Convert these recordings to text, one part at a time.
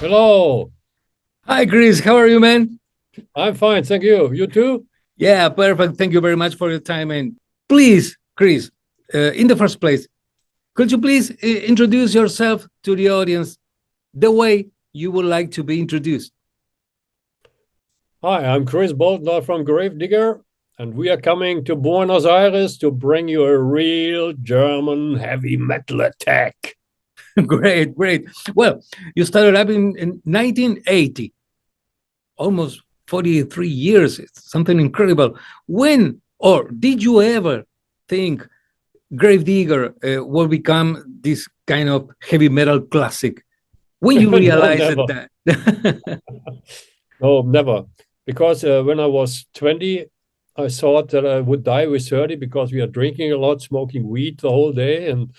Hello. Hi, Chris. How are you, man? I'm fine, thank you. You too? Yeah, perfect. Thank you very much for your time. And please, Chris, in the first place, could you please introduce yourself to the audience the way you would like to be introduced? Hi, I'm Chris Boltendahl from Gravedigger, and we are coming to Buenos Aires to bring you a real German heavy metal attack. Great, great. Well, you started up in 1980, almost 43 years. It's something incredible. When or did you ever think Gravedigger will become this kind of heavy metal classic? When you No, realize never. that. No, never. Because when I was 20, I thought that I would die with 30 because we are drinking a lot, smoking weed the whole day, and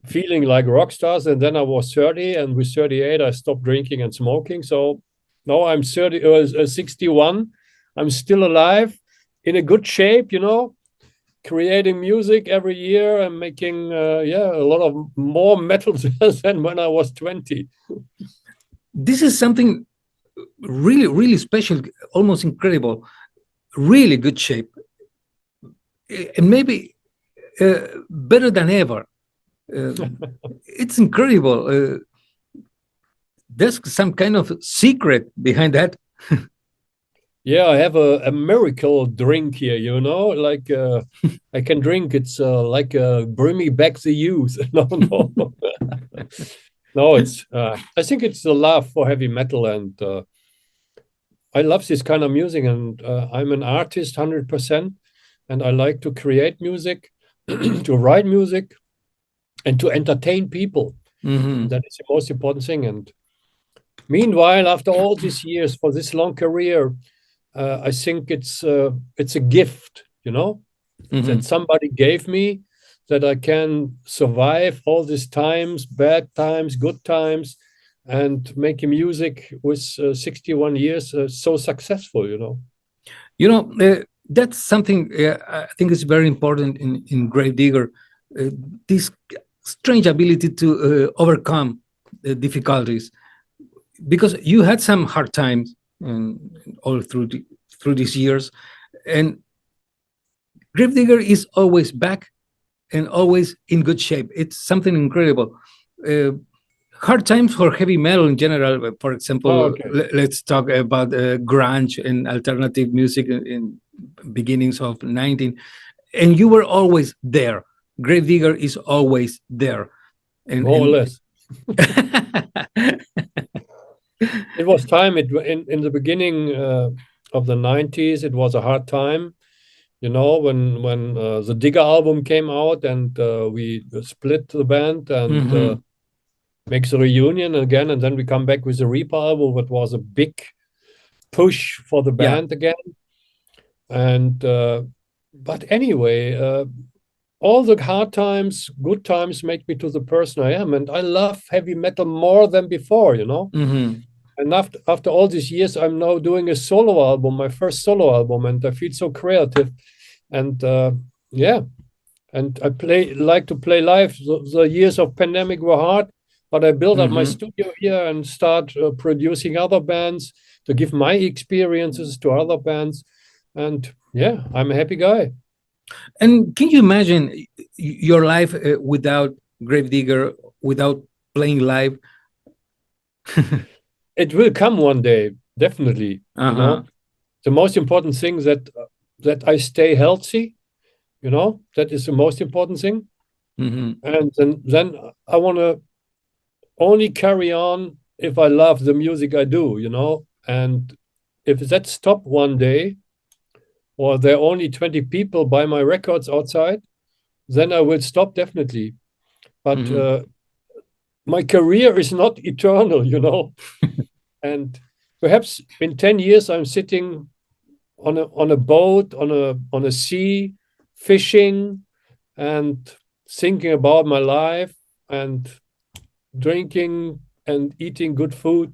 feeling like rock stars. And then I was 30, and with 38, I stopped drinking and smoking. So now I'm 61. I'm still alive, in a good shape, creating music every year and making, a lot of more metal than when I was 20. This is something really, really special, almost incredible, really good shape, and maybe better than ever. It's incredible. There's some kind of secret behind that. Yeah, I have a miracle drink here, like I can drink. It's like bring me back the youth. No, no, no. I think it's the love for heavy metal, and I love this kind of music. And I'm an artist, 100%, and I like to create music, to write music, and to entertain people. Mhm. That is the most important thing. And meanwhile, after all these years, for this long career, I think it's a gift, that somebody gave me, that I can survive all these times, bad times, good times, and making music with 61 years so successful. You know, that's something I think is very important in Gravedigger. Uh, this strange ability to overcome difficulties, because you had some hard times all through these years, and Gravedigger is always back and always in good shape. It's something incredible. Uh, Hard times for heavy metal in general. For Oh, example, okay. let's talk about grunge and alternative music in beginnings of 19. And you were always there. Gravedigger is always there. And, More or and less. It was time. In the beginning of the 90s, it was a hard time. When the Digger album came out, and we split the band and Mhm. makes a reunion again, and then we come back with the Reaper album, what was a big push for the Yeah. band again. And but anyway, all the hard times, good times make me to the person I am, and I love heavy metal more than before. Mhm. And after all these years, I'm now doing a solo album, my first solo album, and I feel so creative. And yeah, and I like to play live. The years of pandemic were hard, but I built up my Mhm. studio here and start producing other bands to give my experiences to other bands. And yeah, I'm a happy guy. And can you imagine your life without Gravedigger, without playing live? It will come one day, definitely. Uh-huh. The most important thing that I stay healthy. That is the most important thing. Mhm. And then I want to only carry on if I love the music I do. And if that stop one day, or there are only 20 people buy my records outside, then I will stop definitely. But Mhm. my career is not eternal. And perhaps in 10 years, I'm sitting on a boat, on a sea, fishing, and thinking about my life, and drinking and eating good food,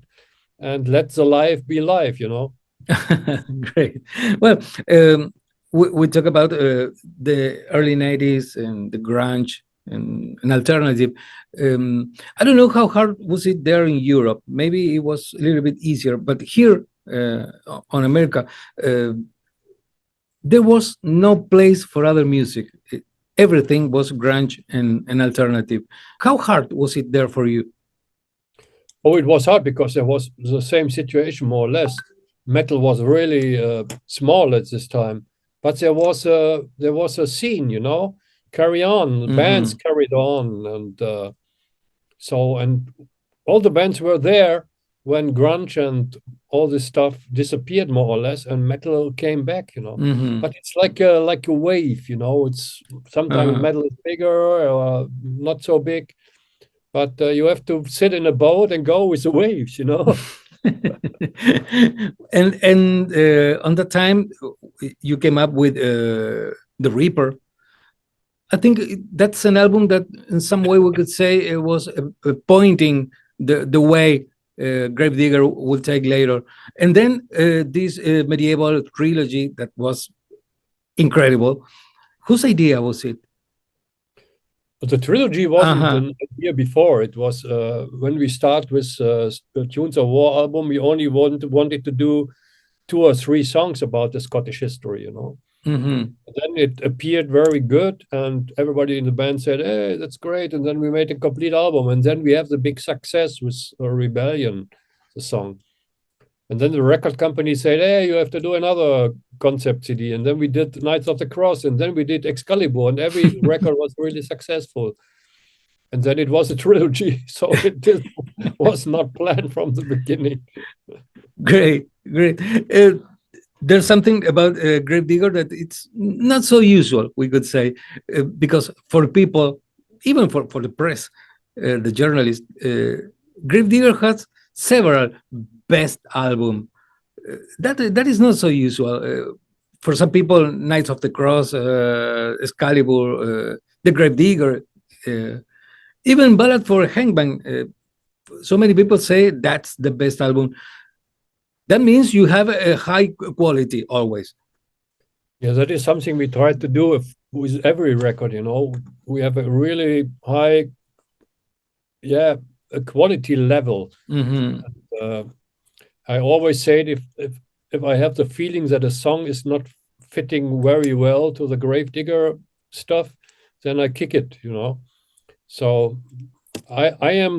and let the life be life. Great. Well, we talk about the early 90s and the grunge. an alternative. I don't know how hard was it there in Europe. Maybe it was a little bit easier, but here on America, there was no place for other music. Everything was grunge and alternative. How hard was it there for you? Oh, it was hard because there was the same situation, more or less. Metal was really small at this time, but there was a scene, you know, carry on. The bands carried on, and and all the bands were there when grunge and all this stuff disappeared, more or less, and metal came back, you know. But it's like a wave, you know. It's sometimes metal is bigger or not so big, but you have to sit in a boat and go with the waves, you know. and on the time you came up with the Reaper. I think that's an album that in some way we could say it was pointing the way Gravedigger will take later. And then this medieval trilogy that was incredible. Whose idea was it? The trilogy wasn't an idea before. It was when we start with the Tunes of War album, we only wanted to do 2 or 3 songs about the Scottish history, you know. Then it appeared very good, and everybody in the band said, "Hey, that's great!" And then we made a complete album, and then we have the big success with Rebellion, the song. And then the record company said, "Hey, you have to do another concept CD." And then we did Knights of the Cross, and then we did Excalibur, and every record was really successful. And then it was a trilogy, so it was not planned from the beginning. Great. There's something about Gravedigger that it's not so usual, we could say, because for people, even for the press, the journalists, Gravedigger has several best album. That is not so usual. For some people, Knights of the Cross, Excalibur, the Gravedigger, even Ballad for Headbangers. So many people say that's the best album. That means you have a high quality always. Yeah, that is something we try to do with every record, you know. We have a really high, a quality level. And, I always say if I have the feeling that a song is not fitting very well to the Gravedigger stuff, then I kick it, you know. So I am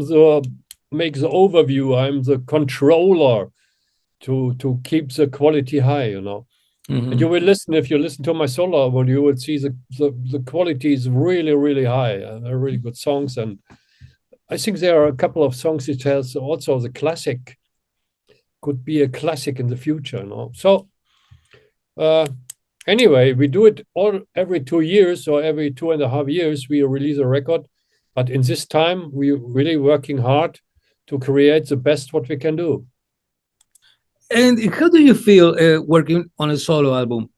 make the overview. I'm the controller to keep the quality high, you know. And you will listen, if you listen to my solo album, you will see the quality is really, really high. They're really good songs. And I think there are a couple of songs which has also the classic, could be a classic in the future, you know. So anyway, we do it every 2 years or every 2.5 years, we release a record. But in this time, we're really working hard to create the best what we can do. And how do you feel working on a solo album?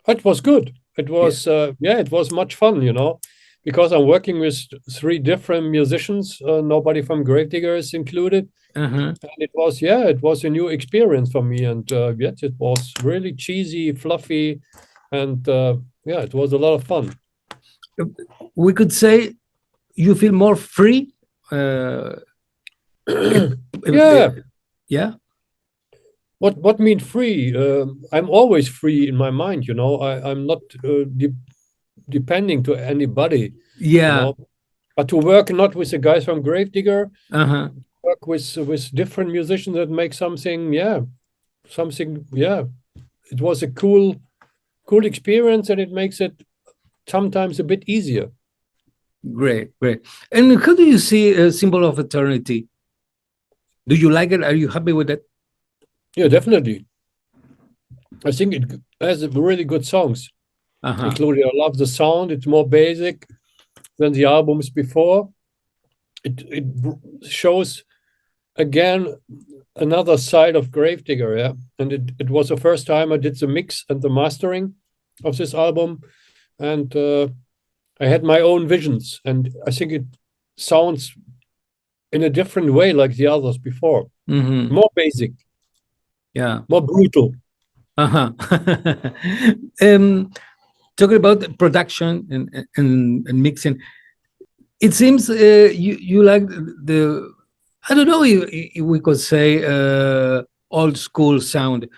It was good. It was, it was much fun, you know, because I'm working with 3 different musicians. Nobody from Gravedigger is included. And it was a new experience for me. And yes, it was really cheesy, fluffy, and it was a lot of fun. We could say you feel more free. Yeah. What mean free? I'm always free in my mind, you know. I'm not depending to anybody. Yeah. You know? But to work not with the guys from Gravedigger, work with different musicians that make something. It was a cool experience, and it makes it sometimes a bit easier. Great. And how do you see a Symbol of Eternity? Do you like it? Are you happy with it? Yeah, definitely. I think it has really good songs, including I love the sound. It's more basic than the albums before. It shows, again, another side of Gravedigger, yeah. And it was the first time I did the mix and the mastering of this album. And I had my own visions. And I think it sounds in a different way like the others before. More basic. Yeah. More brutal. talking about production and mixing, it seems you like the I don't know if we could say old school sound,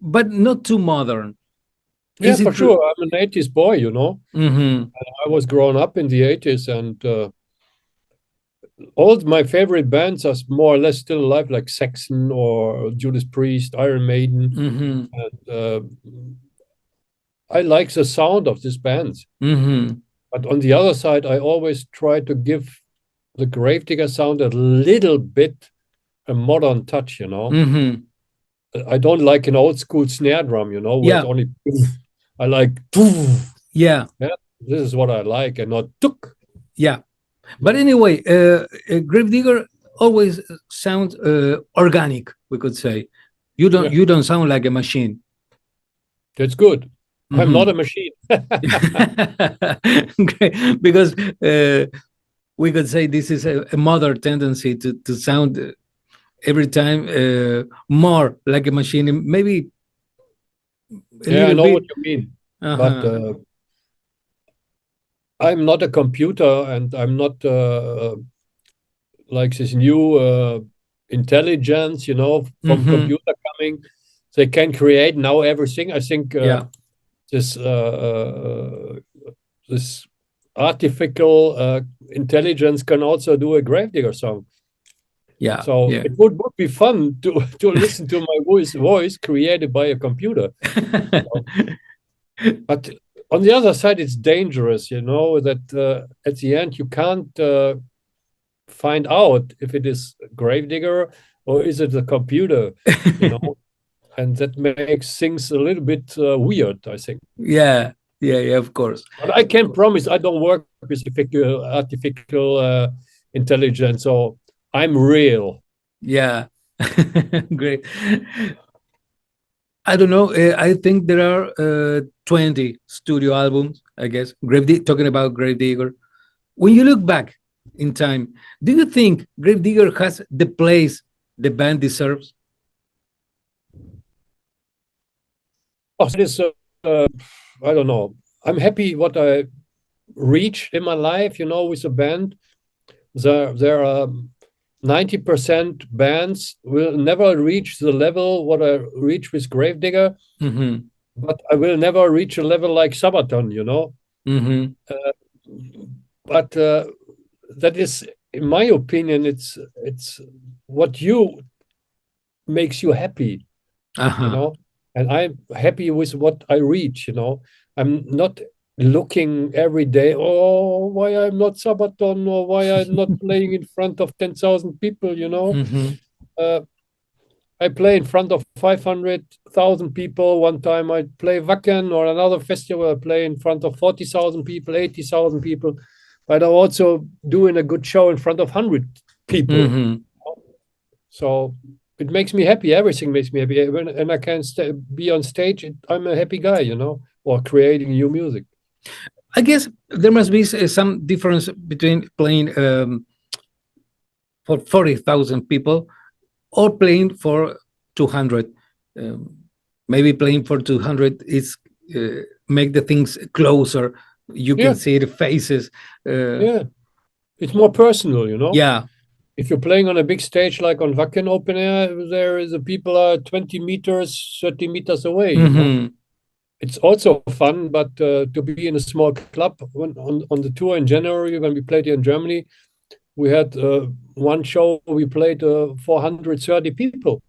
but not too modern. Yeah, Is for it sure. I'm an 80s boy, you know. Mm-hmm. I was growing up in the 80s, and all my favorite bands are more or less still alive, like Saxon or Judas Priest, Iron Maiden. Mm-hmm. And I like the sound of these bands. Mm-hmm. But on the other side, I always try to give the Gravedigger sound a little bit a modern touch, you know. Mm-hmm. I don't like an old school snare drum, you know, where it's Yeah. only I like Yeah. yeah, this is what I like, and not tuk. Yeah. But anyway, Gravedigger always sounds organic, we could say. Yeah, You don't sound like a machine. that's good. I'm not a Mhm. machine. Great. Because we could say this is a modern tendency to sound every time more like a machine, maybe a Yeah, I little know bit. what you mean, but Uh-huh. I'm not a computer, and I'm not like this new intelligence, you know, from Mm-hmm. computer coming. They can create now everything. I think Yeah. this this artificial intelligence can also do a Gravedigger song. Yeah. So Yeah. it would be fun to listen to my voice created by a computer. But on the other side, it's dangerous, you know, that at the end you can't find out if it is Gravedigger or is it a computer, you know, and that makes things a little bit weird, I think. Yeah. Yeah. Yeah. Of course. But I can promise I don't work with artificial intelligence, so I'm real. Yeah. Great. I don't know. I think there are 20 studio albums, I guess. Talking about Gravedigger. When you look back in time, do you think Gravedigger has the place the band deserves? Oh, it is, I don't know. I'm happy what I reached in my life, you know, with a band. There are 90% bands will never reach the level what I reach with Gravedigger, Mm-hmm. but I will never reach a level like Sabaton, you know. Mm-hmm. But that is, in my opinion, it's what you makes you happy, you Uh-huh. know. And I'm happy with what I reach, you know. I'm not looking every day, oh, why I'm not Sabaton or why I'm not playing in front of 10,000 people, you know. Mm-hmm. Uh, I play in front of 500,000 people. One time I play Wacken or another festival, I play in front of 40,000 people, 80,000 people. But I'm also doing a good show in front of 100 people. Mm-hmm. So it makes me happy. Everything makes me happy. And I can be on stage, I'm a happy guy, you know, or creating new music. I guess there must be some difference between playing for 40,000 people or playing for 200. Um, Maybe playing for 200 is make the things closer. You can Yeah, see the faces. yeah. It's more personal, you know. Yeah. If you're playing on a big stage like on Wacken Open Air, the people are 20 meters, 30 meters away, you know. Mm-hmm. It's also fun, but to be in a small club on the tour in January when we played here in Germany, we had one show we played 430 people,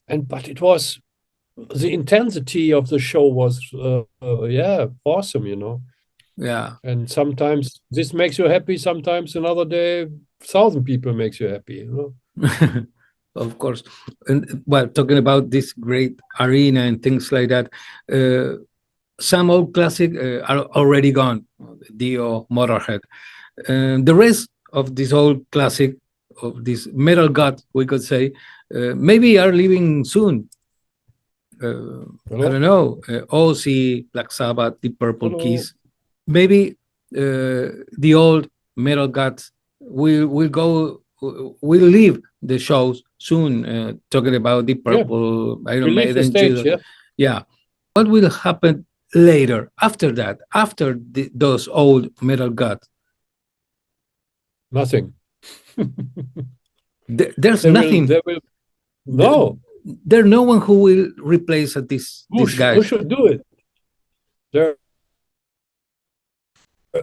but it was the intensity of the show was yeah, awesome, you know. Yeah. And sometimes this makes you happy, sometimes another day 1,000 people makes you happy, you know. Of course. And well, talking about this great arena and things like that, some old classic are already gone. Dio, Motorhead. The rest of this old classic of this metal god, we could say, maybe are leaving soon. I Hello? don't know. Ozzy, Black Sabbath, Deep Purple, Hello? Kiss. Maybe the old metal gods will go will leave the shows soon. Talking about Deep Yeah, Purple, we Iron leave the Maiden, stage, Judas. yeah. Yeah. What will happen later, after that, after those old metal gods? Nothing. There's nothing. No. There's no one who will replace these guys. Who should do it? There are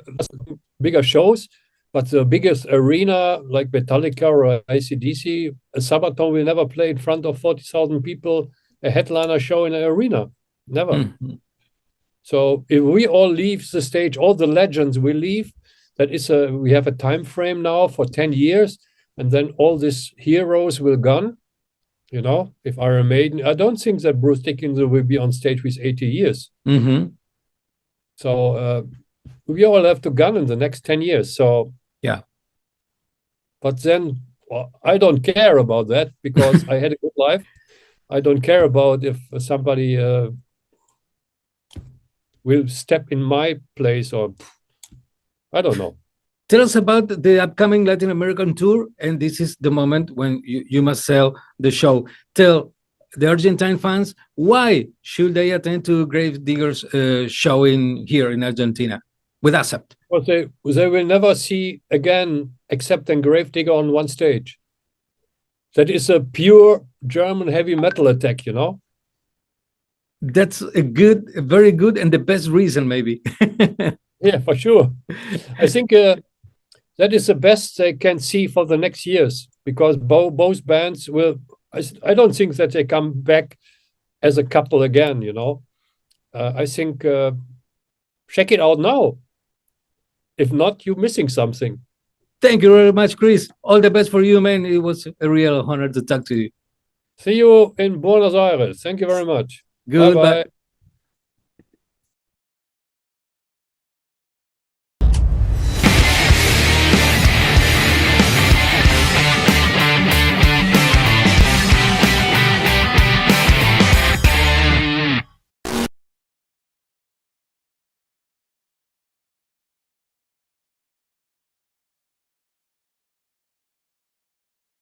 bigger shows, but the biggest arena like Metallica or AC/DC, a Sabaton will never play in front of 40,000 people, a headliner show in an arena. Never. Mm-hmm. So if we all leave the stage, all the legends will leave. That is we have a time frame now for 10 years, and then all these heroes will gone. You know, if Iron Maiden, I don't think that Bruce Dickinson will be on stage with 80 years. Mm-hmm. So we all have to gun in the next 10 years. So yeah. But then I don't care about that because I had a good life. I don't care about if somebody will step in my place, or I don't know. Tell us about the upcoming Latin American tour, and this is the moment when you must sell the show. Tell the Argentine fans, why should they attend to Gravediggers show here in Argentina with ASAP? Well, they will never see again except a Gravedigger on one stage. That is a pure German heavy metal attack, you know? That's a very good, and the best reason, maybe. Yeah, for sure. I think that is the best they can see for the next years, because both bands will. I don't think that they come back as a couple again, you know. I think check it out now. If not, you're missing something. Thank you very much, Chris. All the best for you, man. It was a real honor to talk to you. See you in Buenos Aires. Thank you very much. Goodbye. Bye-bye.